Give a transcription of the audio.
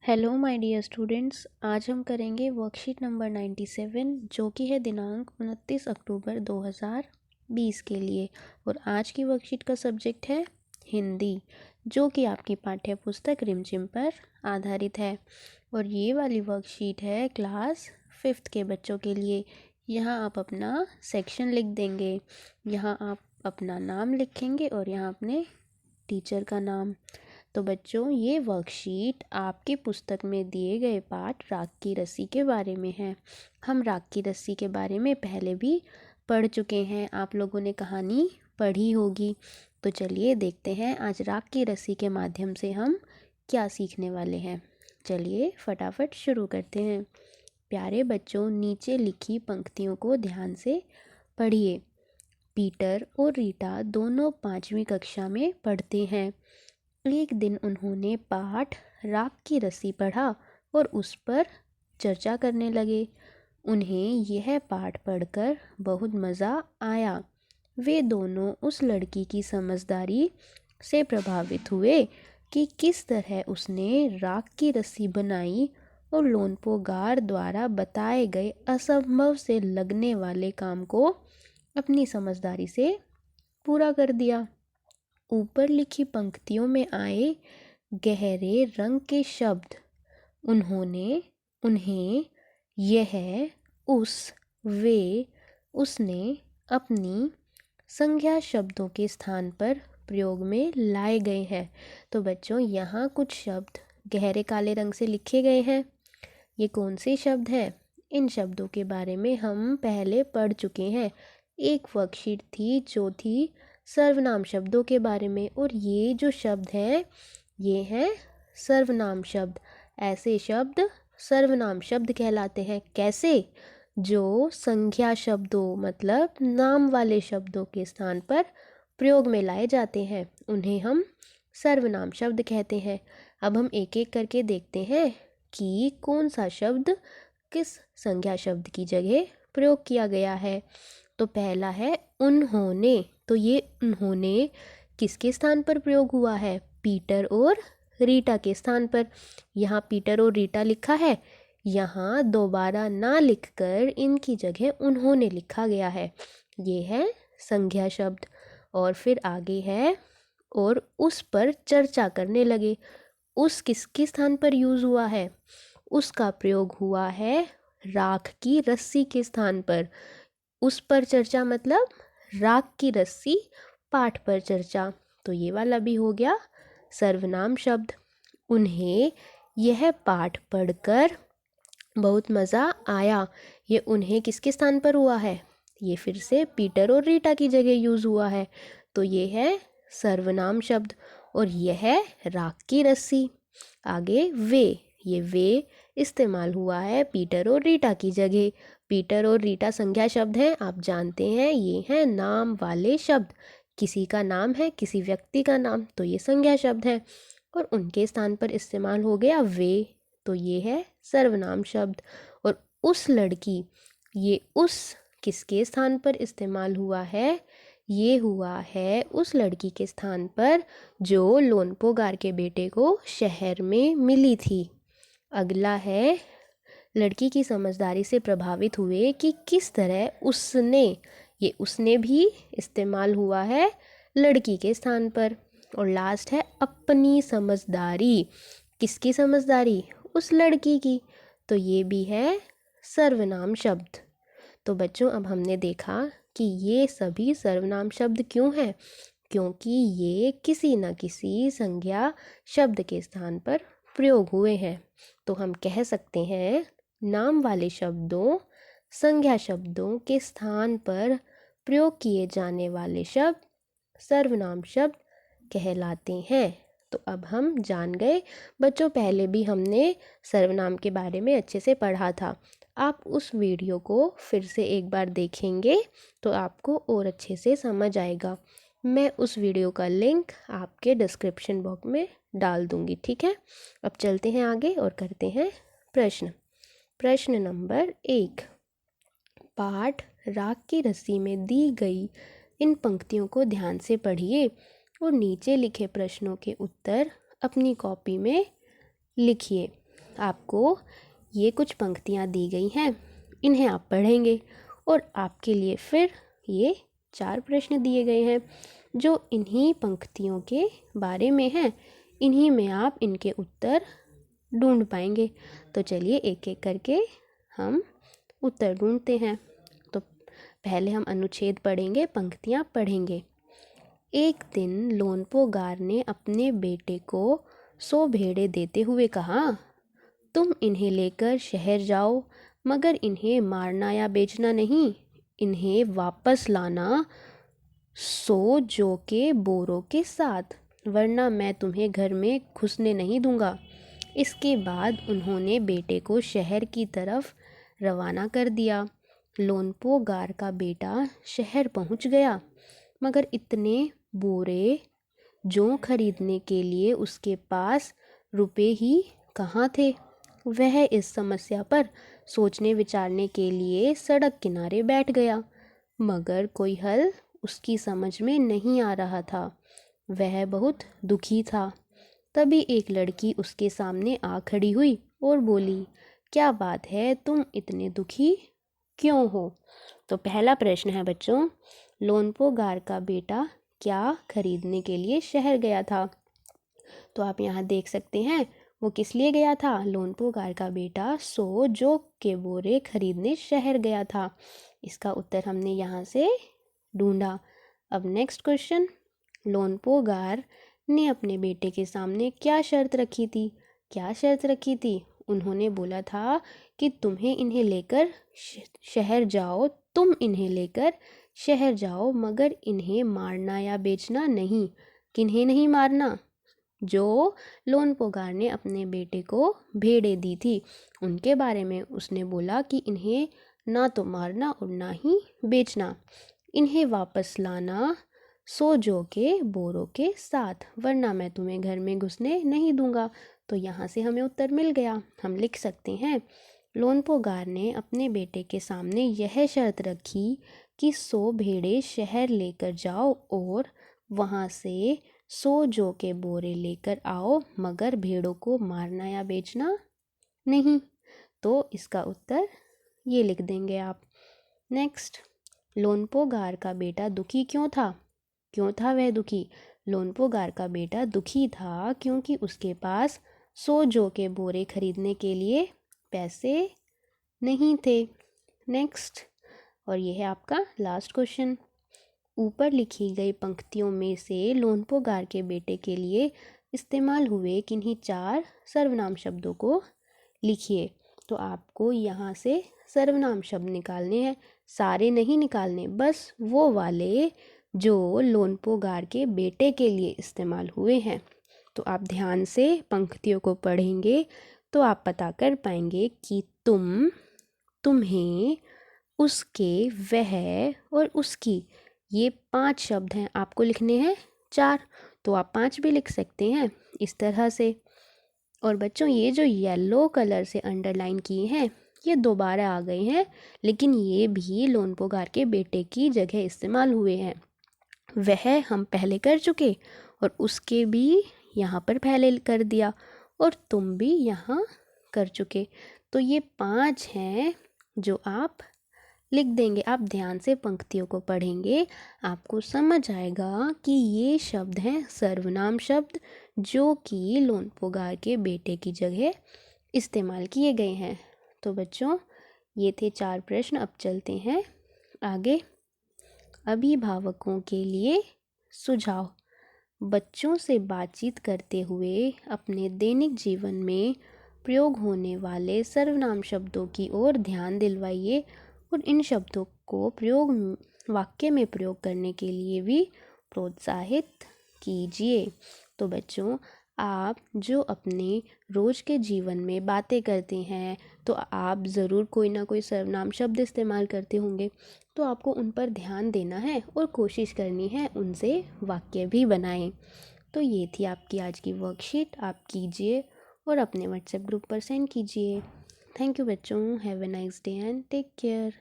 Hello my dear students, आज हम करेंगे वर्कशीट नंबर 97 जो कि है दिनांक 29 अक्टूबर 2020 के लिए। और आज की वर्कशीट का सब्जेक्ट है हिंदी, जो कि आपकी पाठ्य पुस्तक रिमझिम पर आधारित है। और ये वाली वर्कशीट है क्लास 5th के बच्चों के लिए। यहाँ आप अपना सेक्शन लिख देंगे, यहाँ आप अपना नाम लिखेंगे और यहाँ अपने टीचर का नाम। तो बच्चों, ये वर्कशीट आपकी पुस्तक में दिए गए पाठ राख की रस्सी के बारे में है। हम राख की रस्सी के बारे में पहले भी पढ़ चुके हैं, आप लोगों ने कहानी पढ़ी होगी। तो चलिए देखते हैं आज राख की रस्सी के माध्यम से हम क्या सीखने वाले हैं। चलिए फटाफट शुरू करते हैं। प्यारे बच्चों, नीचे लिखी पंक्तियों को ध्यान से पढ़िए। पीटर और रीटा दोनों 5वीं कक्षा में पढ़ते हैं। एक दिन उन्होंने पाठ राख की रस्सी पढ़ा और उस पर चर्चा करने लगे। उन्हें यह पाठ पढ़कर बहुत मज़ा आया। वे दोनों उस लड़की की समझदारी से प्रभावित हुए कि किस तरह उसने राख की रस्सी बनाई और लोनपोगार द्वारा बताए गए असंभव से लगने वाले काम को अपनी समझदारी से पूरा कर दिया। ऊपर लिखी पंक्तियों में आए गहरे रंग के शब्द उन्हें, यह, उस, वे, उसने अपनी संज्ञा शब्दों के स्थान पर प्रयोग में लाए गए हैं। तो बच्चों, यहाँ कुछ शब्द गहरे काले रंग से लिखे गए हैं। ये कौन से शब्द हैं? इन शब्दों के बारे में हम पहले पढ़ चुके हैं। एक वर्कशीट थी जो थी सर्वनाम शब्दों के बारे में, और ये जो शब्द हैं ये हैं सर्वनाम शब्द। ऐसे शब्द सर्वनाम शब्द कहलाते हैं। कैसे? जो संज्ञा शब्दों मतलब नाम वाले शब्दों के स्थान पर प्रयोग में लाए जाते हैं उन्हें हम सर्वनाम शब्द कहते हैं। अब हम एक एक करके देखते हैं कि कौन सा शब्द किस संज्ञा शब्द की जगह प्रयोग किया गया है। तो पहला है उन्होंने। तो ये उन्होंने किसके स्थान पर प्रयोग हुआ है? पीटर और रीटा के स्थान पर। यहाँ पीटर और रीटा लिखा है, यहाँ दोबारा ना लिखकर इनकी जगह उन्होंने लिखा गया है। ये है संज्ञा शब्द। और फिर आगे है और उस पर चर्चा करने लगे। उस किसके स्थान पर यूज़ हुआ है? उसका प्रयोग हुआ है राख की रस्सी के स्थान पर। उस पर चर्चा मतलब राख की रस्सी पाठ पर चर्चा। तो ये वाला भी हो गया सर्वनाम शब्द। उन्हें यह पाठ पढ़कर बहुत मज़ा आया। ये उन्हें किसके स्थान पर हुआ है? ये फिर से पीटर और रीटा की जगह यूज़ हुआ है। तो ये है सर्वनाम शब्द। और यह है राख की रस्सी। आगे वे, ये वे इस्तेमाल हुआ है पीटर और रीटा की जगह। पीटर और रीटा संज्ञा शब्द हैं, आप जानते हैं ये हैं नाम वाले शब्द। किसी का नाम है, किसी व्यक्ति का नाम, तो ये संज्ञा शब्द है। और उनके स्थान पर इस्तेमाल हो गया वे, तो ये है सर्वनाम शब्द। और उस लड़की, ये उस किसके स्थान पर इस्तेमाल हुआ है? ये हुआ है उस लड़की के स्थान पर जो लोनपोगार के बेटे को शहर में मिली थी। अगला है लड़की की समझदारी से प्रभावित हुए कि किस तरह उसने, ये उसने भी इस्तेमाल हुआ है लड़की के स्थान पर। और लास्ट है अपनी समझदारी। किसकी समझदारी? उस लड़की की। तो ये भी है सर्वनाम शब्द। तो बच्चों, अब हमने देखा कि ये सभी सर्वनाम शब्द क्यों हैं? क्योंकि ये किसी न किसी संज्ञा शब्द के स्थान पर प्रयोग हुए हैं। तो हम कह सकते हैं नाम वाले शब्दों, संज्ञा शब्दों के स्थान पर प्रयोग किए जाने वाले शब्द सर्वनाम शब्द कहलाते हैं। तो अब हम जान गए बच्चों, पहले भी हमने सर्वनाम के बारे में अच्छे से पढ़ा था। आप उस वीडियो को फिर से एक बार देखेंगे तो आपको और अच्छे से समझ आएगा। मैं उस वीडियो का लिंक आपके डिस्क्रिप्शन बॉक्स में डाल दूंगी, ठीक है। अब चलते हैं आगे और करते हैं प्रश्न। प्रश्न नंबर 1। पाठ राख की रस्सी में दी गई इन पंक्तियों को ध्यान से पढ़िए और नीचे लिखे प्रश्नों के उत्तर अपनी कॉपी में लिखिए। आपको ये कुछ पंक्तियाँ दी गई हैं, इन्हें आप पढ़ेंगे और आपके लिए फिर ये 4 प्रश्न दिए गए हैं जो इन्हीं पंक्तियों के बारे में हैं। इन्हीं में आप इनके उत्तर ढूंढ पाएंगे। तो चलिए एक एक करके हम उत्तर ढूंढते हैं। तो पहले हम अनुच्छेद पढ़ेंगे, पंक्तियाँ पढ़ेंगे। एक दिन लोनपो गार ने अपने बेटे को 100 भेड़ें देते हुए कहा, तुम इन्हें लेकर शहर जाओ, मगर इन्हें मारना या बेचना नहीं, इन्हें वापस लाना 100 जौ के बोरों के साथ, वरना मैं तुम्हें घर में घुसने नहीं दूंगा। इसके बाद उन्होंने बेटे को शहर की तरफ रवाना कर दिया। लोनपो गार का बेटा शहर पहुंच गया, मगर इतने बोरे जौ खरीदने के लिए उसके पास रुपए ही कहाँ थे। वह इस समस्या पर सोचने विचारने के लिए सड़क किनारे बैठ गया, मगर कोई हल उसकी समझ में नहीं आ रहा था। वह बहुत दुखी था। तभी एक लड़की उसके सामने आ खड़ी हुई और बोली, क्या बात है, तुम इतने दुखी क्यों हो? तो पहला प्रश्न है बच्चों, लोनपो गार का बेटा क्या खरीदने के लिए शहर गया था? तो आप यहाँ देख सकते हैं वो किस लिए गया था। लोनपो गार का बेटा 100 जौ के बोरे खरीदने शहर गया था। इसका उत्तर हमने यहाँ से ढूंढा। अब नेक्स्ट क्वेश्चन, लोनपो गार ने अपने बेटे के सामने क्या शर्त रखी थी? क्या शर्त रखी थी? उन्होंने बोला था कि तुम्हें इन्हें लेकर शहर जाओ, तुम इन्हें लेकर शहर जाओ, मगर इन्हें मारना या बेचना नहीं। किन्हें नहीं मारना? जो लोनपो गार ने अपने बेटे को भेड़ें दी थी उनके बारे में उसने बोला कि इन्हें ना तो मारना और ना ही बेचना, इन्हें वापस लाना 100 जौ के बोरों के साथ, वरना मैं तुम्हें घर में घुसने नहीं दूंगा। तो यहाँ से हमें उत्तर मिल गया। हम लिख सकते हैं, लोनपो गार ने अपने बेटे के सामने यह शर्त रखी कि 100 भेड़ें शहर लेकर जाओ और वहाँ से 100 जौ के बोरे लेकर आओ, मगर भेड़ों को मारना या बेचना नहीं। तो इसका उत्तर ये लिख देंगे आप। नेक्स्ट, लोनपो गार का बेटा दुखी क्यों था? क्यों था वह दुखी? लोनपो गार का बेटा दुखी था क्योंकि उसके पास 100 जौ के बोरे खरीदने के लिए पैसे नहीं थे। नेक्स्ट, और यह है आपका लास्ट क्वेश्चन, ऊपर लिखी गई पंक्तियों में से लोनपो गार के बेटे के लिए इस्तेमाल हुए किन्हीं 4 सर्वनाम शब्दों को लिखिए। तो आपको यहाँ से सर्वनाम शब्द निकालने हैं, सारे नहीं निकालने, बस वो वाले जो लोनपो गार के बेटे के लिए इस्तेमाल हुए हैं। तो आप ध्यान से पंक्तियों को पढ़ेंगे तो आप पता कर पाएंगे कि तुम, तुम्हें, उसके, वह और उसकी, ये 5 शब्द हैं, आपको लिखने हैं 4। तो आप 5 भी लिख सकते हैं इस तरह से। और बच्चों ये जो येलो कलर से अंडरलाइन किए हैं ये दोबारा आ गए हैं, लेकिन ये भी लोनपो गार के बेटे की जगह इस्तेमाल हुए हैं। वह हम पहले कर चुके और उसके भी यहाँ पर पहले कर दिया और तुम भी यहाँ कर चुके। तो ये 5 हैं जो आप लिख देंगे। आप ध्यान से पंक्तियों को पढ़ेंगे, आपको समझ आएगा कि ये शब्द हैं सर्वनाम शब्द जो कि लोनपो गार के बेटे की जगह इस्तेमाल किए गए हैं। तो बच्चों ये थे 4 प्रश्न। अब चलते हैं आगे। अभिभावकों के लिए सुझाव। बच्चों से बातचीत करते हुए अपने दैनिक जीवन में प्रयोग होने वाले सर्वनाम शब्दों की ओर ध्यान दिलवाइए और इन शब्दों को वाक्य में प्रयोग करने के लिए भी प्रोत्साहित कीजिए। तो बच्चों आप जो अपने रोज़ के जीवन में बातें करते हैं तो आप ज़रूर कोई ना कोई सर्वनाम शब्द इस्तेमाल करते होंगे, तो आपको उन पर ध्यान देना है और कोशिश करनी है उनसे वाक्य भी बनाएं। तो ये थी आपकी आज की वर्कशीट, आप कीजिए और अपने व्हाट्सएप ग्रुप पर सेंड कीजिए। थैंक यू बच्चों, have a nice day and take care.